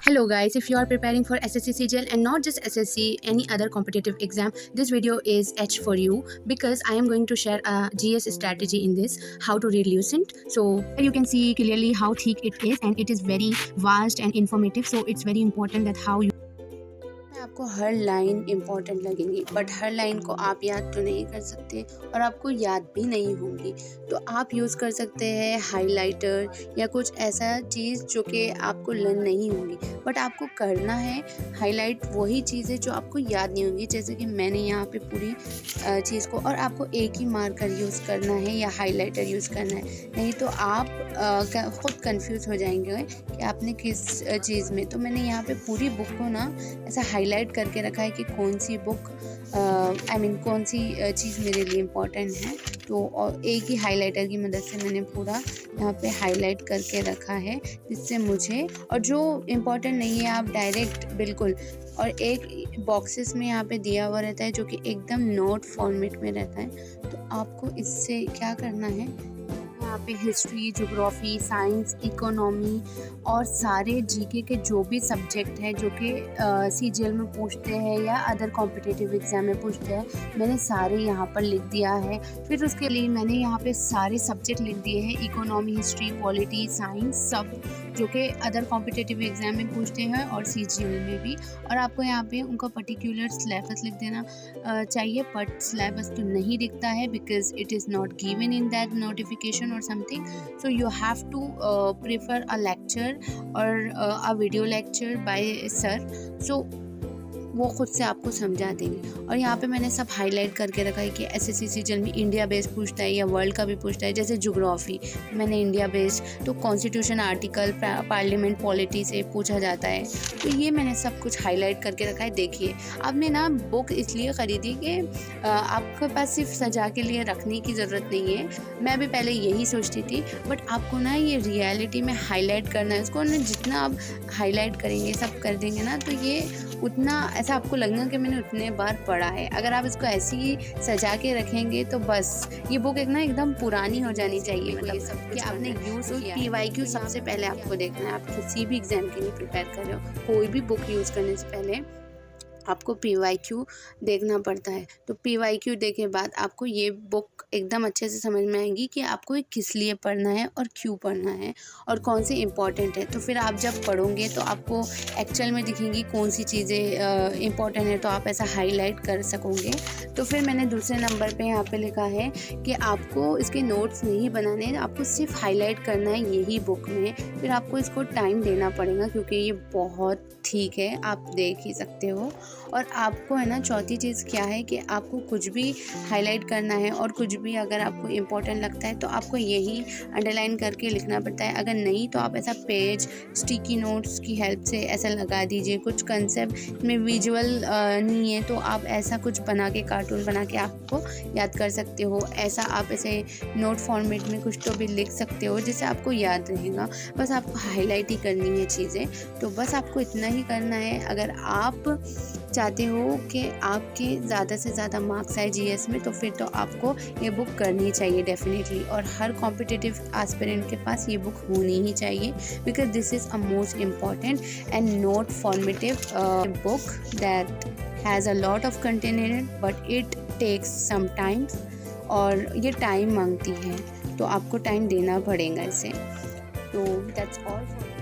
Hello guys, if you are preparing for SSC CGL and not just SSC, any other competitive exam, this video is H for you because I am going to share a GS strategy in this, how to read Lucent. So you can see clearly how thick it is and it is very vast and informative. So it's very important that how you आपको हर line important लगेंगी but her line को आप याद तो नहीं कर सकते और आपको याद भी नहीं होंगी, तो आप यूज़ कर सकते हैं हाइलाइटर या कुछ ऐसा चीज़ जो कि आपको लर्न नहीं होंगी बट आपको करना है हाईलाइट वही चीज़ें जो आपको याद नहीं होंगी, जैसे कि मैंने यहाँ पे पूरी चीज़ को, और आपको एक ही मार्कर यूज़ करना है या हाइलाइटर यूज़ करना है, नहीं तो आप ख़ुद कंफ्यूज हो जाएंगे कि आपने किस चीज़ में। तो मैंने यहाँ पे पूरी बुक को ना ऐसा हाईलाइट करके रखा है कि कौन सी बुक कौन सी चीज़ मेरे लिए इम्पोर्टेंट है, तो और एक ही हाइलाइटर की मदद से मैंने पूरा यहाँ पे हाईलाइट करके रखा है, जिससे मुझे, और जो इम्पोर्टेंट नहीं है आप डायरेक्ट बिल्कुल, और एक बॉक्सेस में यहाँ पे दिया हुआ रहता है जो कि एकदम नोट फॉर्मेट में रहता है। तो आपको इससे क्या करना है, यहाँ पे हिस्ट्री, ज्योग्राफी, साइंस, इकोनॉमी और सारे जीके के जो भी सब्जेक्ट है जो कि सीजीएल में पूछते हैं या अदर कॉम्पिटिटिव एग्जाम में पूछते हैं, मैंने सारे यहाँ पर लिख दिया है। फिर उसके लिए मैंने यहाँ पे सारे सब्जेक्ट लिख दिए हैं, इकोनॉमी, हिस्ट्री, पॉलिटी, साइंस, सब जो कि अदर कॉम्पिटिटिव एग्जाम में पूछते हैं और सीजीएल में भी। और आपको यहाँ पे उनका पर्टिकुलर सिलेबस लिख देना चाहिए, बट सिलेबस तो नहीं दिखता है because it is not given in that notification or something, so you have to prefer a lecture or a video lecture by sir, so वो खुद से आपको समझा देंगे। और यहाँ पे मैंने सब हाईलाइट करके रखा है कि एसएससी सीजन में इंडिया बेस्ड पूछता है या वर्ल्ड का भी पूछता है, जैसे ज्योग्राफी मैंने इंडिया बेस्ड, तो कॉन्स्टिट्यूशन, आर्टिकल, पार्लियामेंट, पॉलिटी से पूछा जाता है, तो ये मैंने सब कुछ हाईलाइट करके रखा है। देखिए, आपने ना बुक इसलिए ख़रीदी कि आपके पास सिर्फ सजा के लिए रखने की ज़रूरत नहीं है, मैं भी पहले यही सोचती थी, बट आपको ना ये रियलिटी में हाईलाइट करना है उसको, ना जितना आप हाईलाइट करेंगे, सब कर देंगे ना, तो ये उतना ऐसा आपको लगना कि मैंने उतने बार पढ़ा है। अगर आप इसको ऐसे ही सजा के रखेंगे तो बस ये बुक एक ना एकदम पुरानी हो जानी चाहिए, मतलब कि आपने यूज़ किया। पीवाईक्यू सबसे पहले आपको देखना है, आप किसी भी एग्जाम के लिए प्रिपेयर कर रहे हो, कोई भी बुक यूज़ करने से पहले आपको पीवाईक्यू देखना पड़ता है। तो पीवाईक्यू देखे बाद आपको ये बुक एकदम अच्छे से समझ में आएगी कि आपको ये किस लिए पढ़ना है और क्यों पढ़ना है और कौन सी इम्पॉर्टेंट है। तो फिर आप जब पढ़ोगे तो आपको एक्चुअल में दिखेंगी कौन सी चीज़ें इम्पॉर्टेंट है, तो आप ऐसा हाईलाइट कर सकोगे। तो फिर मैंने दूसरे नंबर पे यहाँ पे लिखा है कि आपको इसके नोट्स नहीं बनाने, आपको सिर्फ हाईलाइट करना है यही बुक में। फिर आपको इसको टाइम देना पड़ेगा क्योंकि ये बहुत ठीक है, आप देख ही सकते हो। और आपको है ना, चौथी चीज़ क्या है कि आपको कुछ भी हाईलाइट करना है और कुछ भी अगर आपको इम्पोर्टेंट लगता है तो आपको यही अंडरलाइन करके लिखना पड़ता है। अगर नहीं तो आप ऐसा पेज स्टिकी नोट्स की हेल्प से ऐसा लगा दीजिए। कुछ कंसेप्ट में विजुअल नहीं है तो आप ऐसा कुछ बना के, कार्टून बना के आपको याद कर सकते हो। ऐसा आप ऐसे नोट फॉर्मेट में कुछ तो भी लिख सकते हो जिससे आपको याद रहेगा। बस आपको हाईलाइट ही करनी है चीज़ें, तो बस आपको इतना ही करना है। अगर आप चाहते हो कि आपके ज़्यादा से ज़्यादा मार्क्स आए जीएस में, तो फिर तो आपको ये बुक करनी चाहिए डेफिनेटली, और हर कॉम्पिटिटिव एस्पिरेंट के पास ये बुक होनी ही चाहिए because this is a most important and not formative book that has a lot of content in it, but it takes some times, और ये टाइम मांगती है, तो आपको टाइम देना पड़ेगा इसे। तो दैट्स ऑल फॉर